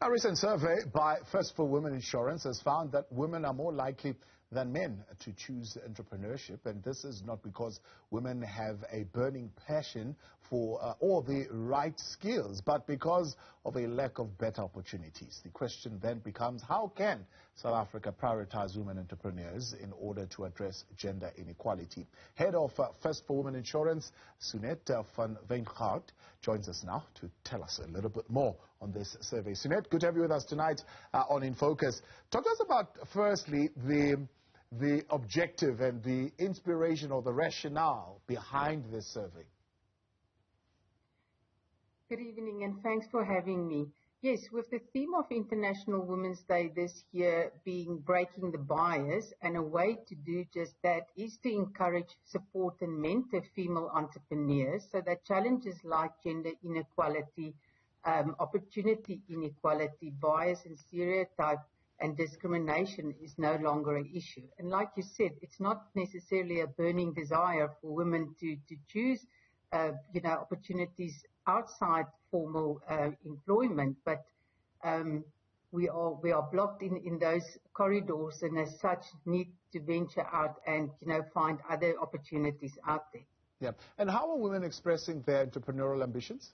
A recent survey by First for Women Insurance has found that women are more likely than men to choose entrepreneurship, and this is not because women have a burning passion for or the right skills, but because of a lack of better opportunities. The question then becomes, how can South Africa prioritize women entrepreneurs in order to address gender inequality? Head of First for Women Insurance, Seugnette van Wyngaard, joins us now to tell us a little bit more on this survey. Seugnette, good to have you with us tonight on In Focus. Talk to us about, firstly, the objective and the inspiration or the rationale behind this survey. Good evening and thanks for having me. Yes, with the theme of International Women's Day this year being breaking the bias, and a way to do just that is to encourage, support and mentor female entrepreneurs so that challenges like gender inequality, opportunity inequality, bias and stereotype and discrimination is no longer an issue. And like you said, it's not necessarily a burning desire for women to choose, opportunities outside formal employment, but we are blocked in those corridors, and as such need to venture out and find other opportunities out there. Yeah. And how are women expressing their entrepreneurial ambitions?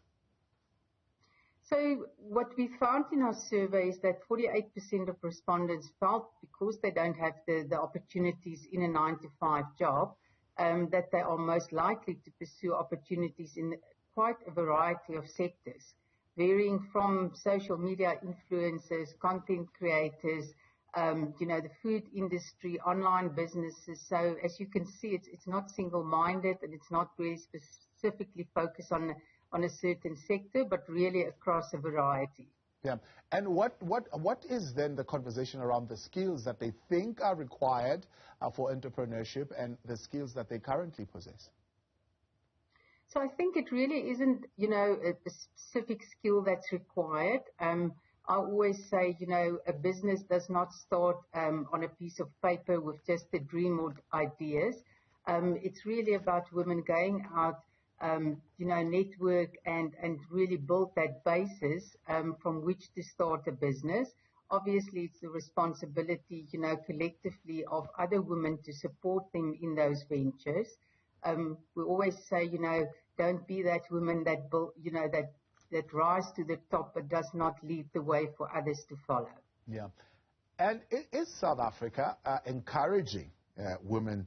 So what we found in our survey is that 48% of respondents felt because they don't have the opportunities in a 9-to-5 job, that they are most likely to pursue opportunities in quite a variety of sectors, varying from social media influencers, content creators, the food industry, online businesses. So as you can see, it's not single-minded and it's not really specifically focused on a certain sector, but really across a variety. Yeah. And what is then the conversation around the skills that they think are required for entrepreneurship and the skills that they currently possess? So I think it really isn't, a specific skill that's required. I always say, a business does not start on a piece of paper with just a dream or ideas. It's really about women going out, network and really build that basis from which to start a business. Obviously, it's the responsibility, collectively of other women to support them in those ventures. We always say, don't be that woman that build, that rise to the top but does not lead the way for others to follow. Yeah. And is South Africa encouraging women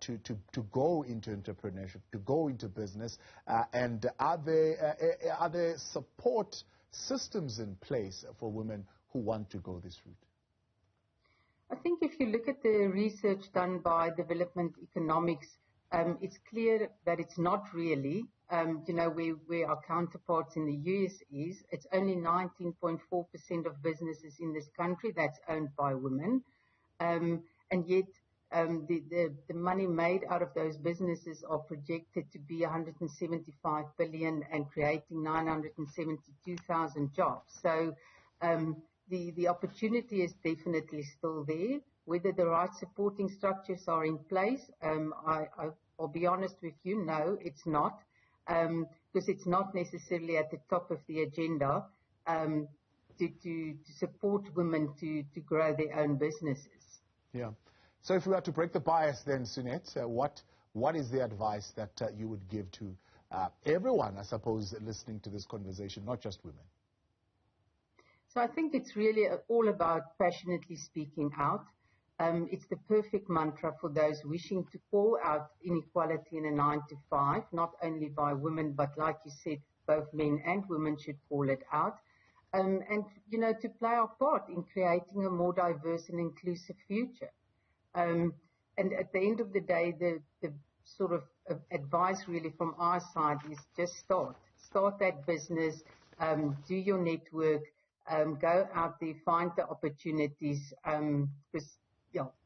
to go into entrepreneurship, to go into business, and are there support systems in place for women who want to go this route? I think if you look at the research done by Development Economics, it's clear that it's not really, where our counterparts in the US is. It's only 19.4% of businesses in this country that's owned by women, and yet the money made out of those businesses are projected to be 175 billion and creating 972,000 jobs. So the opportunity is definitely still there. Whether the right supporting structures are in place, I'll be honest with you, no, it's not, because it's not necessarily at the top of the agenda to support women to grow their own businesses. Yeah. So if we were to break the bias then, Seugnette, what is the advice that you would give to everyone, I suppose, listening to this conversation, not just women? So I think it's really all about passionately speaking out. It's the perfect mantra for those wishing to call out inequality in a 9-to-5, not only by women, but like you said, both men and women should call it out. And, to play our part in creating a more diverse and inclusive future. And at the end of the day, the sort of advice really from our side is just start that business, do your network, go out there, find the opportunities, because,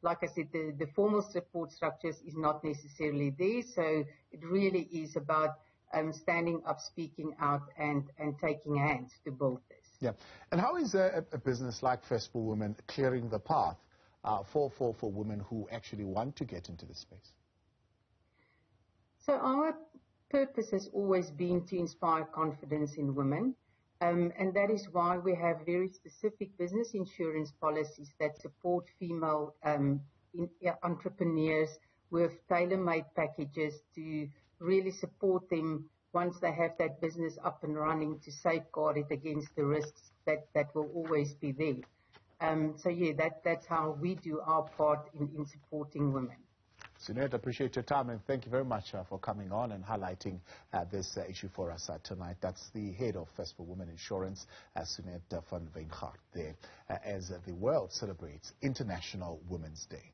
like I said, the formal support structures is not necessarily there, so it really is about standing up, speaking out, and taking hands to build this. Yeah. And how is a business like First for Women clearing the path for women who actually want to get into this space? So our purpose has always been to inspire confidence in women. And that is why we have very specific business insurance policies that support female entrepreneurs with tailor-made packages to really support them once they have that business up and running, to safeguard it against the risks that will always be there. So yeah, that's how we do our part in supporting women. Seugnette, appreciate your time, and thank you very much for coming on and highlighting this issue for us tonight. That's the head of First for Women Insurance, Seugnette van Wyngaard, there, as the world celebrates International Women's Day.